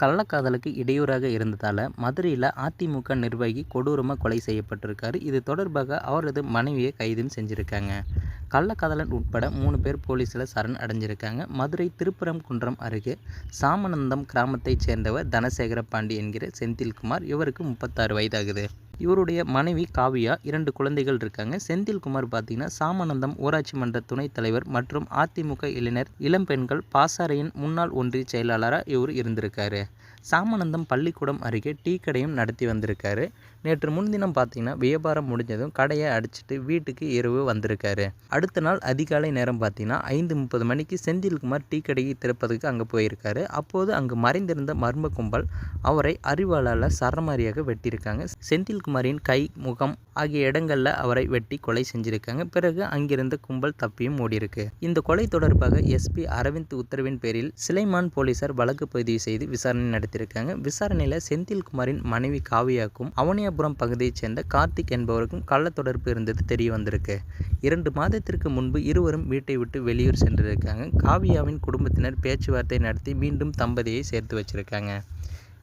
கள்ளக்காதலுக்கு இடையூறாக இருந்ததால் மதுரையில் அதிமுக நிர்வாகி கொடூரமாக கொலை செய்யப்பட்டிருக்காரு. இது தொடர்பாக அவரது மனைவியை கைதும் செஞ்சுருக்காங்க. கள்ளக்காதலன் உட்பட 3 பேர் போலீஸில் சரண் அடைஞ்சிருக்காங்க. மதுரை திருப்பரங்குன்றம் அருகே சாமநந்தம் கிராமத்தைச் சேர்ந்தவர் தனசேகர பாண்டி என்கிற செந்தில்குமார். இவருக்கு 36 வயதாகுது. இவருடைய மனைவி காவியா, 2 குழந்தைகள் இருக்காங்க. செந்தில்குமார் பார்த்தீங்கன்னா சாமநந்தம் ஊராட்சி மன்ற துணைத் தலைவர் மற்றும் அதிமுக இளைஞர் இளம்பெண்கள் பாசறையின் முன்னாள் ஒன்றிய செயலாளராக இவர் இருந்திருக்காரு. சாமநந்தம் பள்ளிக்கூடம் அருகே டீ கடையும் நடத்தி வந்திருக்காரு. நேற்று முன்தினம் பார்த்தீங்கன்னா வியாபாரம் முடிஞ்சதும் கடையை அடிச்சுட்டு வீட்டுக்கு இரவு வந்திருக்காரு. அடுத்த நாள் அதிகாலை நேரம் பார்த்தீங்கன்னா 5:30 மணிக்கு செந்தில்குமார் டீ கடையை திறப்பதற்கு அங்கே போயிருக்காரு. அப்போது அங்கு மறைந்திருந்த மர்ம கும்பல் அவரை அரிவாளால் சரமாரியாக வெட்டியிருக்காங்க. செந்தில்குமாரின் கை, முகம் ஆகிய இடங்களில் அவரை வெட்டி கொலை செஞ்சிருக்காங்க. பிறகு அங்கிருந்த கும்பல் தப்பியும் ஓடியிருக்கு. இந்த கொலை தொடர்பாக எஸ்பி அரவிந்த் உத்தரவின் பேரில் சிலைமான் போலீசார் வழக்கு பதிவு செய்து விசாரணை நடத்தியிருக்காங்க. விசாரணையில் செந்தில்குமாரின் மனைவி காவியாக்கும் அவனியாபுரம் பகுதியைச் சேர்ந்த கார்த்திக் என்பவருக்கும் கள்ள தொடர்பு இருந்தது தெரிய வந்திருக்கு. 2 மாதத்திற்கு முன்பு இருவரும் வீட்டை விட்டு வெளியூர் சென்றிருக்காங்க. காவியாவின் குடும்பத்தினர் பேச்சுவார்த்தை நடத்தி மீண்டும் தம்பதியை சேர்த்து வச்சிருக்காங்க.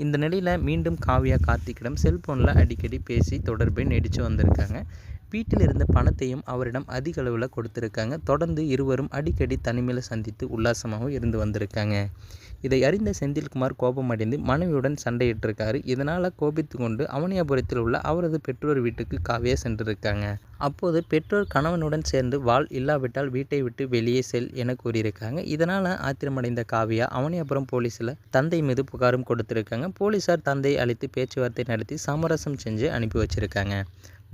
இந்த நிலையில் மீண்டும் காவியா கார்த்திக்கிடம் செல்போனில் அடிக்கடி பேசி தொடர்பை நீடித்து வந்திருக்காங்க. வீட்டில் இருந்த பணத்தையும் அவரிடம் அதிக அளவில் கொடுத்துருக்காங்க. தொடர்ந்து இருவரும் அடிக்கடி தனிமையில் சந்தித்து உல்லாசமாகவும் இருந்து வந்திருக்காங்க. இதை அறிந்த செந்தில்குமார் கோபமடைந்து மனைவியுடன் சண்டையிட்டிருக்காரு. இதனால் கோபித்து கொண்டு அவனியாபுரத்தில் உள்ள அவரது பெற்றோர் வீட்டுக்கு காவியா சென்றிருக்காங்க. அப்போது பெற்றோர் கணவனுடன் சேர்ந்து வாள் இல்லாவிட்டால் வீட்டை விட்டு வெளியே செல் என கூறியிருக்காங்க. இதனால் ஆத்திரமடைந்த காவியா அவனியாபுரம் போலீஸில் தந்தை மீது புகாரும் கொடுத்திருக்காங்க. போலீசார் தந்தையை அழைத்து பேச்சுவார்த்தை நடத்தி சமரசம் செஞ்சு அனுப்பி வச்சிருக்காங்க.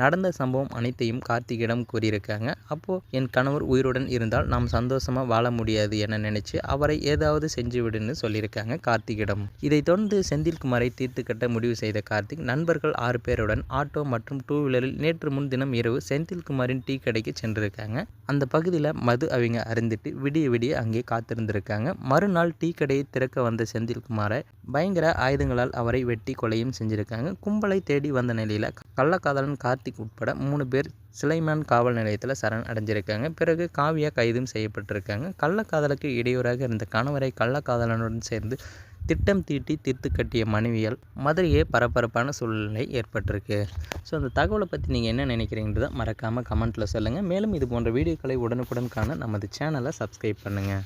நடந்த சம்பவம் அனைத்தையும் கார்த்திகிடம் கூறியிருக்காங்க. அப்போது என் கணவர் உயிருடன் இருந்தால் நாம் சந்தோஷமாக வாழ முடியாது என நினச்சி அவரை ஏதாவது செஞ்சு விடுன்னு சொல்லியிருக்காங்க கார்த்திகிடம். இதைத் தொடர்ந்து செந்தில்குமாரை தீர்த்து கட்ட முடிவு செய்த கார்த்திக் நண்பர்கள் 6 பேருடன் ஆட்டோ மற்றும் 2 வீலரில் நேற்று முன்தினம் இரவு செந்தில்குமாரின் டீ கடைக்கு சென்றிருக்காங்க. அந்த பகுதியில் மது அவங்க அருந்திட்டு விடிய விடிய அங்கே காத்திருந்திருக்காங்க. மறுநாள் டீ கடையை திறக்க வந்த செந்தில்குமாரை பயங்கர ஆயுதங்களால் அவரை வெட்டி கொலையும் செஞ்சிருக்காங்க. கும்பலை தேடி வந்த நிலையில் கள்ளக்காதலன் கார்த்திக் உட்பட 3 பேர் சிலைமான் காவல் நிலையத்தில் சரண் அடைஞ்சிருக்காங்க. பிறகு காவியா கைதும் செய்யப்பட்டிருக்காங்க. கள்ளக்காதலுக்கு இடையூறாக இருந்த கணவரை கள்ளக்காதலனுடன் சேர்ந்து திட்டம் தீட்டி தீர்த்து கட்டிய மனைவியால் மதுரையே பரபரப்பான சூழ்நிலை ஏற்பட்டிருக்கு. ஸோ அந்த தகவலை பற்றி நீங்கள் என்ன நினைக்கிறீங்கிறத மறக்காமல் கமெண்ட்டில் சொல்லுங்கள். மேலும் இது போன்ற வீடியோக்களை உடனுக்குடன் காண நமது சேனலை சப்ஸ்கிரைப் பண்ணுங்கள்.